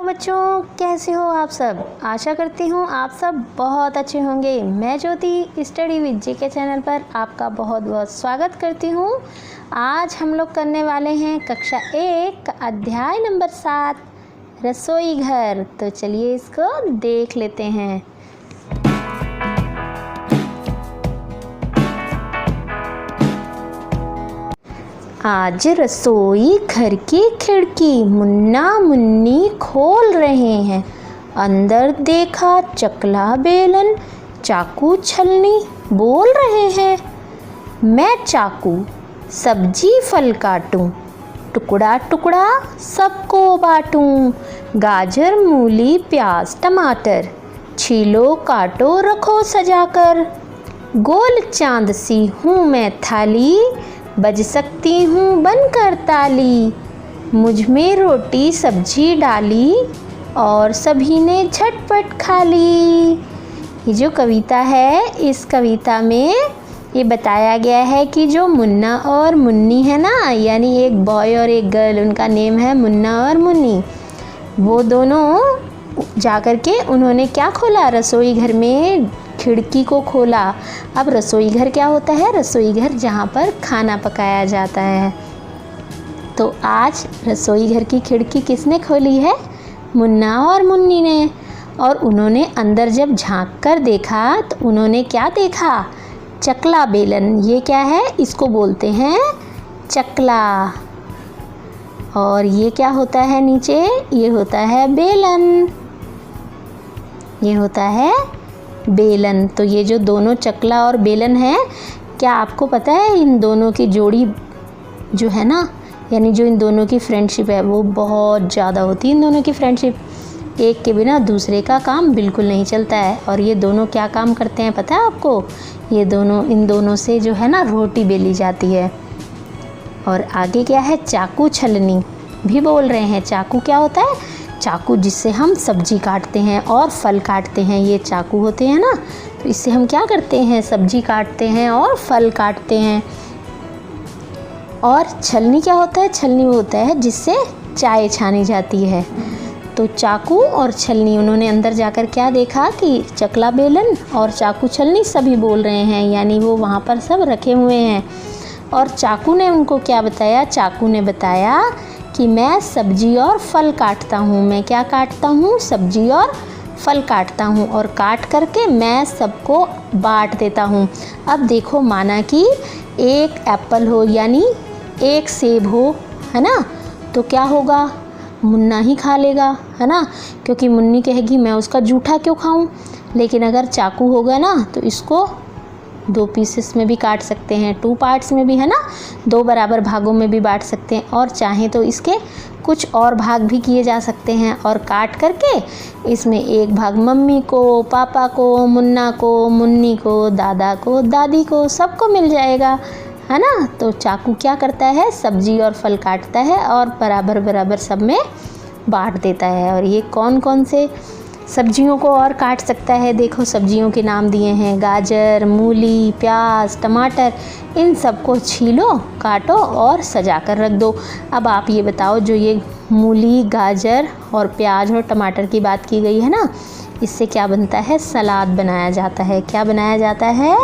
तो बच्चों, कैसे हो आप सब। आशा करती हूँ आप सब बहुत अच्छे होंगे। मैं ज्योति स्टडी विद जेके चैनल पर आपका बहुत बहुत स्वागत करती हूँ। आज हम लोग करने वाले हैं कक्षा 1 का अध्याय नंबर 7 रसोई घर। तो चलिए इसको देख लेते हैं। आज रसोई घर की खिड़की मुन्ना मुन्नी खोल रहे हैं। अंदर देखा चकला बेलन चाकू छलनी बोल रहे हैं, मैं चाकू सब्जी फल काटूं, टुकड़ा टुकड़ा सबको बांटूं। गाजर मूली प्याज टमाटर छीलो काटो रखो सजाकर। गोल चांद सी हूँ मैं थाली, बज सकती हूँ बनकर ताली। मुझ में रोटी सब्जी डाली और सभी ने झटपट खा ली। ये जो कविता है, इस कविता में ये बताया गया है कि जो मुन्ना और मुन्नी है ना, यानी एक बॉय और एक गर्ल, उनका नेम है मुन्ना और मुन्नी। वो दोनों जाकर के उन्होंने क्या खोला, रसोई घर में खिड़की को खोला। अब रसोई घर क्या होता है? रसोई घर जहाँ पर खाना पकाया जाता है। तो आज रसोई घर की खिड़की किसने खोली है? मुन्ना और मुन्नी ने। और उन्होंने अंदर जब झांक कर देखा तो उन्होंने क्या देखा? चकला बेलन। ये क्या है? इसको बोलते हैं चकला। और ये क्या होता है नीचे? ये होता है बेलन। ये होता है बेलन। तो ये जो दोनों चकला और बेलन है, क्या आपको पता है इन दोनों की जोड़ी जो है ना, यानी जो इन दोनों की फ्रेंडशिप है वो बहुत ज़्यादा होती है। इन दोनों की फ्रेंडशिप, एक के बिना दूसरे का काम बिल्कुल नहीं चलता है। और ये दोनों क्या काम करते हैं पता है आपको? ये दोनों, इन दोनों से जो है ना रोटी बेली जाती है। और आगे क्या है? चाकू छलनी भी बोल रहे हैं। चाकू क्या होता है? चाकू जिससे हम सब्जी काटते हैं और फल काटते हैं, ये चाकू होते हैं ना। तो इससे हम क्या करते हैं? सब्जी काटते हैं और फल काटते हैं। और छलनी क्या होता है? छलनी वो होता है जिससे चाय छानी जाती है। तो चाकू और छलनी, उन्होंने अंदर जाकर क्या देखा कि चकला बेलन और चाकू छलनी सभी बोल रहे हैं, यानी वो वहाँ पर सब रखे हुए हैं। और चाकू ने उनको क्या बताया? चाकू ने बताया कि मैं सब्जी और फल काटता हूँ। मैं क्या काटता हूँ? सब्जी और फल काटता हूँ, और काट करके मैं सबको बांट देता हूँ। अब देखो, माना कि एक एप्पल हो, यानी एक सेब हो, है ना, तो क्या होगा? मुन्ना ही खा लेगा, है ना, क्योंकि मुन्नी कहेगी मैं उसका जूठा क्यों खाऊं। लेकिन अगर चाकू होगा ना तो इसको 2 पीसेस में भी काट सकते हैं, 2 पार्ट्स में भी, है ना, 2 बराबर भागों में भी बांट सकते हैं। और चाहे तो इसके कुछ और भाग भी किए जा सकते हैं। और काट करके इसमें एक भाग मम्मी को, पापा को, मुन्ना को, मुन्नी को, दादा को, दादी को, सबको मिल जाएगा, है ना। तो चाकू क्या करता है? सब्जी और फल काटता है और बराबर बराबर सब में बांट देता है। और ये कौन कौन से सब्जियों को और काट सकता है? देखो, सब्जियों के नाम दिए हैं, गाजर मूली प्याज टमाटर। इन सबको छीलो, काटो और सजा कर रख दो। अब आप ये बताओ, जो ये मूली गाजर और प्याज और टमाटर की बात की गई है ना, इससे क्या बनता है? सलाद बनाया जाता है। क्या बनाया जाता है?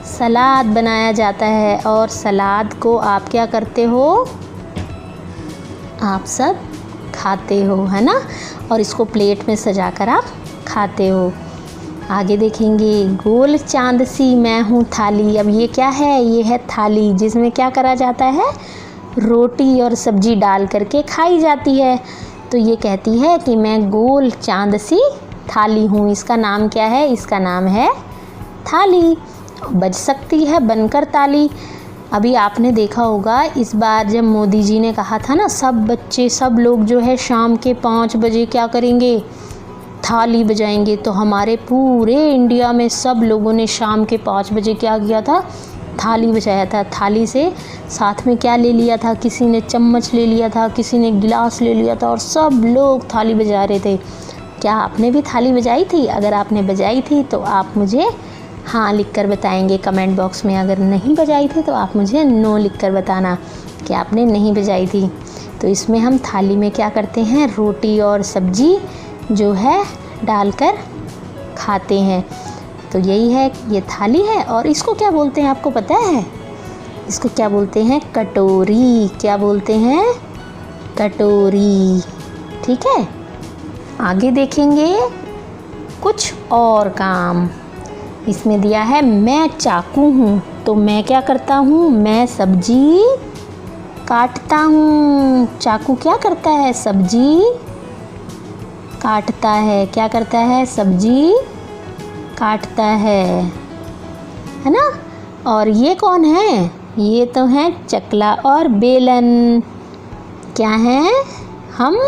सलाद बनाया जाता है। और सलाद को आप क्या करते हो? आप सब खाते हो, है ना। और इसको प्लेट में सजाकर आप खाते हो। आगे देखेंगे, गोल चांद सी मैं हूँ थाली। अब ये क्या है? ये है थाली, जिसमें क्या करा जाता है? रोटी और सब्जी डाल करके खाई जाती है। तो ये कहती है कि मैं गोल चांद सी थाली हूँ। इसका नाम क्या है? इसका नाम है थाली। बज सकती है बनकर ताली। अभी आपने देखा होगा, इस बार जब मोदी जी ने कहा था ना, सब बच्चे सब लोग जो है शाम के 5 बजे क्या करेंगे? थाली बजाएंगे। तो हमारे पूरे इंडिया में सब लोगों ने शाम के 5 बजे क्या किया था? थाली बजाया था। थाली से साथ में क्या ले लिया था? किसी ने चम्मच ले लिया था, किसी ने गिलास ले लिया था, और सब लोग थाली बजा रहे थे। क्या आपने भी थाली बजाई थी? अगर आपने बजाई थी तो आप मुझे हाँ लिखकर बताएंगे कमेंट बॉक्स में। अगर नहीं बजाई थी तो आप मुझे नो लिखकर बताना कि आपने नहीं बजाई थी। तो इसमें हम थाली में क्या करते हैं, रोटी और सब्जी जो है डालकर खाते हैं। तो यही है, ये थाली है। और इसको क्या बोलते हैं आपको पता है? इसको क्या बोलते हैं? कटोरी। क्या बोलते हैं? कटोरी। ठीक है, आगे देखेंगे कुछ और काम। इसमें दिया है मैं चाकू हूँ, तो मैं क्या करता हूँ? मैं सब्जी काटता हूँ। चाकू क्या करता है? सब्जी काटता है। क्या करता है? सब्जी काटता है ना। और ये कौन है? ये तो है चकला और बेलन। क्या है? हम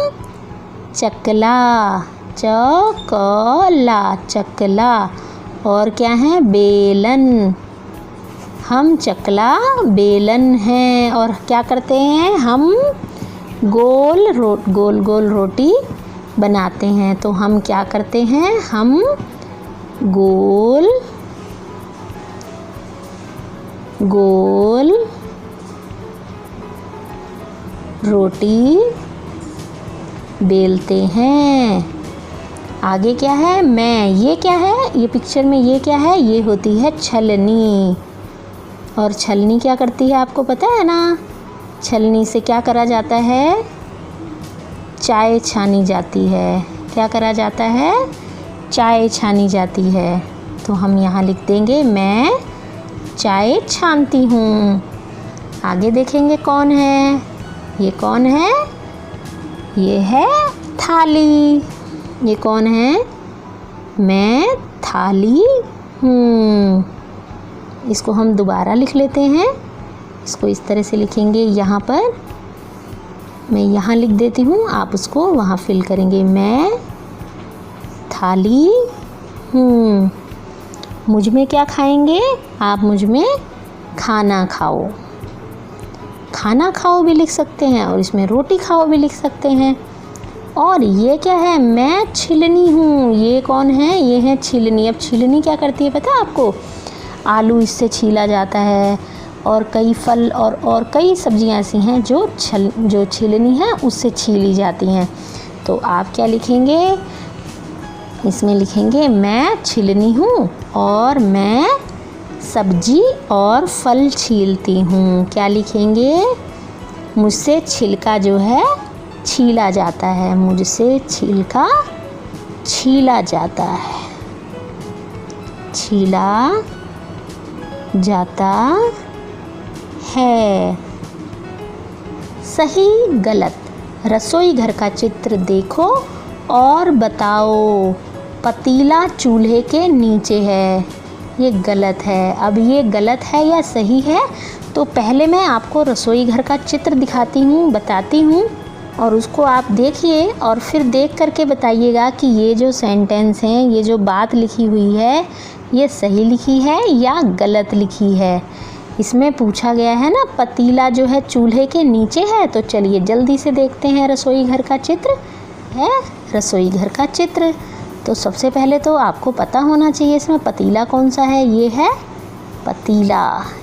चकला, चकला, चकला। और क्या है? बेलन। हम चकला बेलन हैं। और क्या करते हैं? हम गोल गोल रोटी बनाते हैं। तो हम क्या करते हैं? हम गोल गोल रोटी बेलते हैं। आगे क्या है? मैं। ये क्या है? ये पिक्चर में ये क्या है? ये होती है छलनी। और छलनी क्या करती है आपको पता है ना? छलनी से क्या करा जाता है? चाय छानी जाती है। क्या करा जाता है? चाय छानी जाती है। तो हम यहाँ लिख देंगे मैं चाय छानती हूँ। आगे देखेंगे कौन है? ये कौन है? ये है थाली। ये कौन है? मैं थाली हूँ। इसको हम दोबारा लिख लेते हैं। इसको इस तरह से लिखेंगे, यहाँ पर मैं यहाँ लिख देती हूँ, आप उसको वहाँ फिल करेंगे। मैं थाली हूँ। मुझ में क्या खाएंगे? आप मुझ में खाना खाओ। खाना खाओ भी लिख सकते हैं और इसमें रोटी खाओ भी लिख सकते हैं। और ये क्या है? मैं छिलनी हूँ। ये कौन है? ये है छिलनी। अब छिलनी क्या करती है पता है आपको? आलू इससे छीला जाता है और कई फल और कई सब्जियां ऐसी हैं जो छिलनी है उससे छीली जाती हैं। तो आप क्या लिखेंगे? इसमें लिखेंगे मैं छिलनी हूँ और मैं सब्जी और फल छीलती हूँ। क्या लिखेंगे? मुझसे छिलका जो है छीला जाता है। मुझसे छिलका छीला जाता है। छीला जाता है। सही गलत? रसोई घर का चित्र देखो और बताओ। पतीला चूल्हे के नीचे है, ये गलत है। अब ये गलत है या सही है? तो पहले मैं आपको रसोई घर का चित्र दिखाती हूँ, बताती हूँ, और उसको आप देखिए और फिर देख करके बताइएगा कि ये जो सेंटेंस हैं, ये जो बात लिखी हुई है, ये सही लिखी है या गलत लिखी है। इसमें पूछा गया है ना, पतीला जो है चूल्हे के नीचे है। तो चलिए जल्दी से देखते हैं रसोई घर का चित्र है। रसोई घर का चित्र तो सबसे पहले तो आपको पता होना चाहिए इसमें पतीला कौन सा है। ये है पतीला।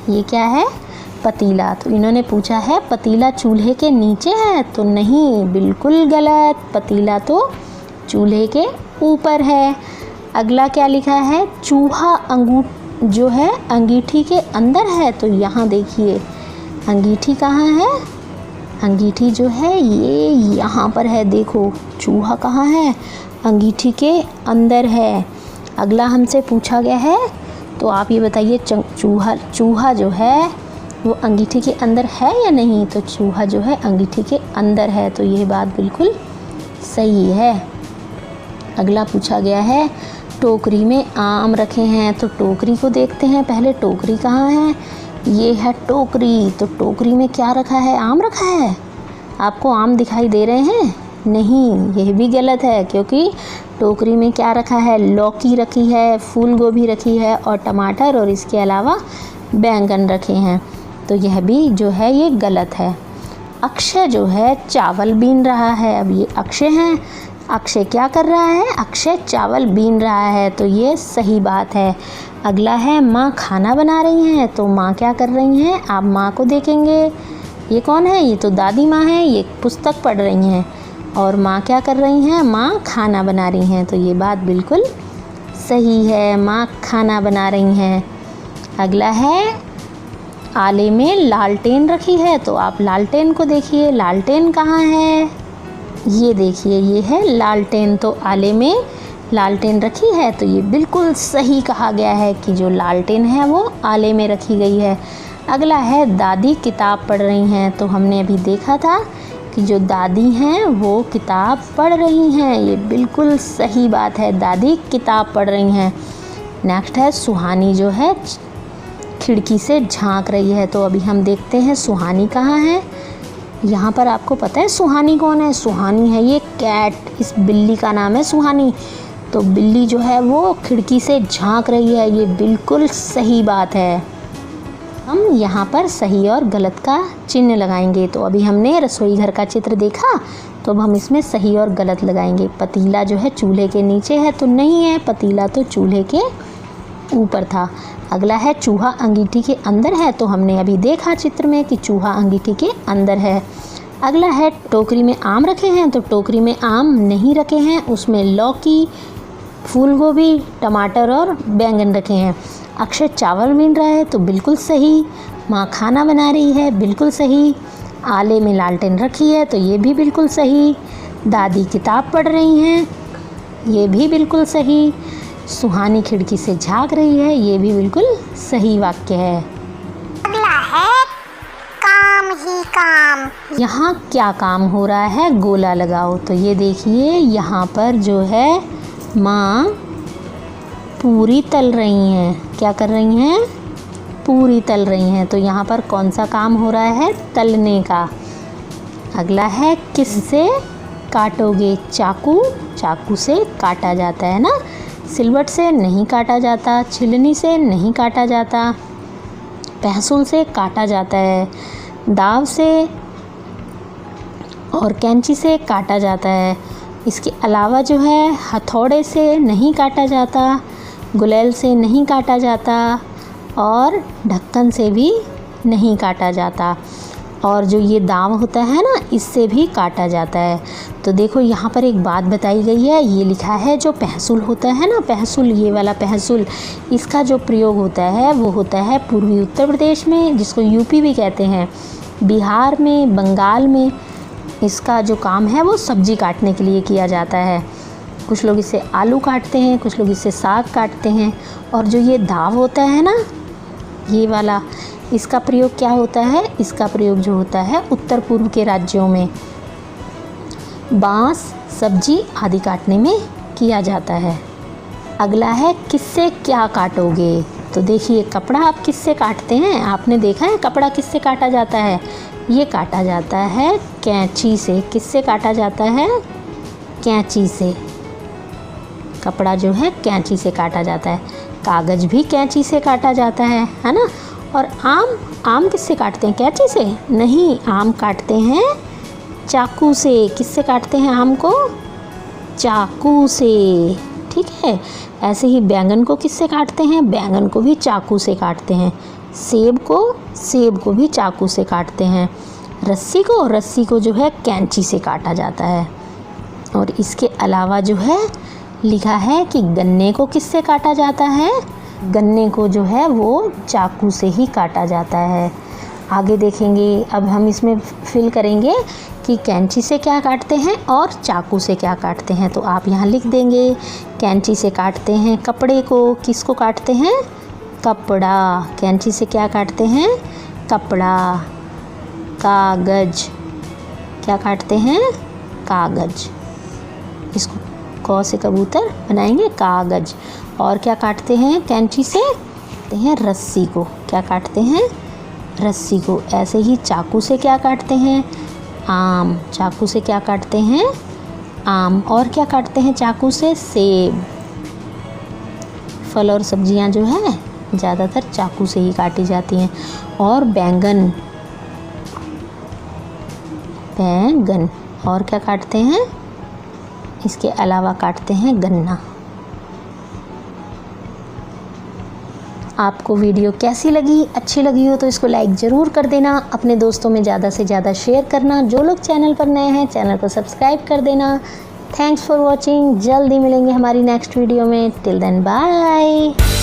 ये क्या है? पतीला। तो इन्होंने पूछा है पतीला चूल्हे के नीचे है, तो नहीं, बिल्कुल गलत। पतीला तो चूल्हे के ऊपर है। अगला क्या लिखा है? चूहा जो है अंगीठी के अंदर है। तो यहाँ देखिए अंगीठी कहाँ है? अंगीठी जो है ये यहाँ पर है। देखो चूहा कहाँ है? अंगीठी के अंदर है। अगला हमसे पूछा गया है, तो आप ये बताइए चूहा जो है वो अंगीठी के अंदर है या नहीं? तो चूहा जो है अंगीठी के अंदर है। तो ये बात बिल्कुल सही है। अगला पूछा गया है टोकरी में आम रखे हैं। तो टोकरी को देखते हैं पहले। टोकरी कहाँ है? ये है टोकरी। तो टोकरी में क्या रखा है? आम रखा है। आपको आम दिखाई दे रहे हैं? नहीं, यह भी गलत है, क्योंकि टोकरी में क्या रखा है? लौकी रखी है, फूल गोभी रखी है और टमाटर, और इसके अलावा बैंगन रखे हैं। तो यह भी जो है ये गलत है। अक्षय जो है चावल बीन रहा है। अब ये अक्षय है, अक्षय क्या कर रहा है? अक्षय चावल बीन रहा है। तो ये सही बात है। अगला है माँ खाना बना रही हैं। तो माँ क्या कर रही हैं? आप माँ को देखेंगे। ये कौन है? ये तो दादी माँ है, ये पुस्तक पढ़ रही हैं। और माँ क्या कर रही हैं? माँ खाना बना रही हैं। तो ये बात बिल्कुल सही है, माँ खाना बना रही हैं। अगला है, आले में लालटेन रखी है। तो आप लालटेन को देखिए, लालटेन कहाँ है? ये देखिए, ये है लालटेन। तो आले में लालटेन रखी है, तो ये बिल्कुल सही कहा गया है कि जो लालटेन है वो आले में रखी गई है। अगला है, दादी किताब पढ़ रही हैं। तो हमने अभी देखा था कि जो दादी हैं वो किताब पढ़ रही हैं। ये बिल्कुल सही बात है, दादी किताब पढ़ रही हैं। नेक्स्ट है, सुहानी जो है खिड़की से झांक रही है। तो अभी हम देखते हैं सुहानी कहाँ है। यहाँ पर आपको पता है सुहानी कौन है? सुहानी है ये कैट, इस बिल्ली का नाम है सुहानी। तो बिल्ली जो है वो खिड़की से झांक रही है। ये बिल्कुल सही बात है। हम यहाँ पर सही और गलत का चिन्ह लगाएंगे। तो अभी हमने रसोई घर का चित्र देखा, तो अब हम इसमें सही और गलत लगाएंगे। पतीला जो है चूल्हे के नीचे है, तो नहीं है, पतीला तो चूल्हे के ऊपर था। अगला है, चूहा अंगीठी के अंदर है। तो हमने अभी देखा चित्र में कि चूहा अंगीठी के अंदर है। अगला है, टोकरी में आम रखे हैं। तो टोकरी में आम नहीं रखे हैं, उसमें लौकी, फूल गोभी, टमाटर और बैंगन रखे हैं। अक्षय चावल बीन रहा है, तो बिल्कुल सही। माँ खाना बना रही है, बिल्कुल सही। आले में लालटेन रखी है, तो ये भी बिल्कुल सही। दादी किताब पढ़ रही हैं, ये भी बिल्कुल सही। सुहानी खिड़की से झांक रही है, ये भी बिल्कुल सही वाक्य है। अगला है, काम ही काम। यहाँ क्या काम हो रहा है? गोला लगाओ। तो ये देखिए, यहाँ पर जो है माँ पूरी तल रही हैं। क्या कर रही हैं? पूरी तल रही हैं। तो यहाँ पर कौन सा काम हो रहा है? तलने का। अगला है, किससे काटोगे? चाकू, चाकू से काटा जाता है ना, सिलवट से नहीं काटा जाता, छिलनी से नहीं काटा जाता, पहसुल से काटा जाता है, दाव से और कैंची से काटा जाता है। इसके अलावा जो है हथौड़े से नहीं काटा जाता, गुलेल से नहीं काटा जाता और ढक्कन से भी नहीं काटा जाता। और जो ये दाव होता है ना, इससे भी काटा जाता है। तो देखो यहाँ पर एक बात बताई गई है, ये लिखा है जो पहसुल होता है ना, पहसुल, ये वाला पहसुल, इसका जो प्रयोग होता है वो होता है पूर्वी उत्तर प्रदेश में, जिसको यूपी भी कहते हैं, बिहार में, बंगाल में। इसका जो काम है वो सब्जी काटने के लिए किया जाता है। कुछ लोग इससे आलू काटते हैं, कुछ लोग इससे साग काटते हैं। और जो ये दाव होता है ना, ये वाला, इसका प्रयोग क्या होता है? इसका प्रयोग जो होता है उत्तर पूर्व के राज्यों में बांस, सब्जी आदि काटने में किया जाता है। अगला है, किससे क्या काटोगे? तो देखिए, कपड़ा आप किससे काटते हैं? आपने देखा है कपड़ा किससे काटा जाता है? ये काटा जाता है कैंची से। किससे काटा जाता है? कैंची से। कपड़ा जो है कैंची से काटा जाता है। कागज़ भी कैंची से काटा जाता है ना। और आम किससे काटते हैं? कैंची से नहीं, आम काटते हैं चाकू से। किससे काटते हैं आम को? चाकू से, ठीक है। ऐसे ही बैंगन को किससे काटते हैं? बैंगन को भी चाकू से काटते हैं। सेब को भी चाकू से काटते हैं। रस्सी को जो है कैंची से काटा जाता है। और इसके अलावा जो है लिखा है कि गन्ने को किससे काटा जाता है? गन्ने को जो है वो चाकू से ही काटा जाता है। आगे देखेंगे, अब हम इसमें फिल करेंगे कि कैंची से क्या काटते हैं और चाकू से क्या काटते हैं। तो आप यहाँ लिख देंगे, कैंची से काटते हैं कपड़े को। किसको काटते हैं? कपड़ा। कैंची से क्या काटते हैं? कपड़ा। कागज, क्या काटते हैं? कागज। इसको क से कबूतर बनाएंगे, कागज। और क्या काटते हैं कैंची से? काटते हैं रस्सी को। क्या काटते हैं? रस्सी को। ऐसे ही चाकू से क्या काटते हैं? आम। चाकू से क्या काटते हैं? आम। और क्या काटते हैं चाकू से? सेब। फल और सब्जियां जो है ज़्यादातर चाकू से ही काटी जाती हैं। और बैंगन। और क्या काटते हैं? इसके अलावा काटते हैं गन्ना। आपको वीडियो कैसी लगी, अच्छी लगी हो तो इसको लाइक ज़रूर कर देना, अपने दोस्तों में ज़्यादा से ज़्यादा शेयर करना। जो लोग चैनल पर नए हैं चैनल को सब्सक्राइब कर देना। Thanks for watching. जल्दी मिलेंगे हमारी नेक्स्ट वीडियो में। Till then bye.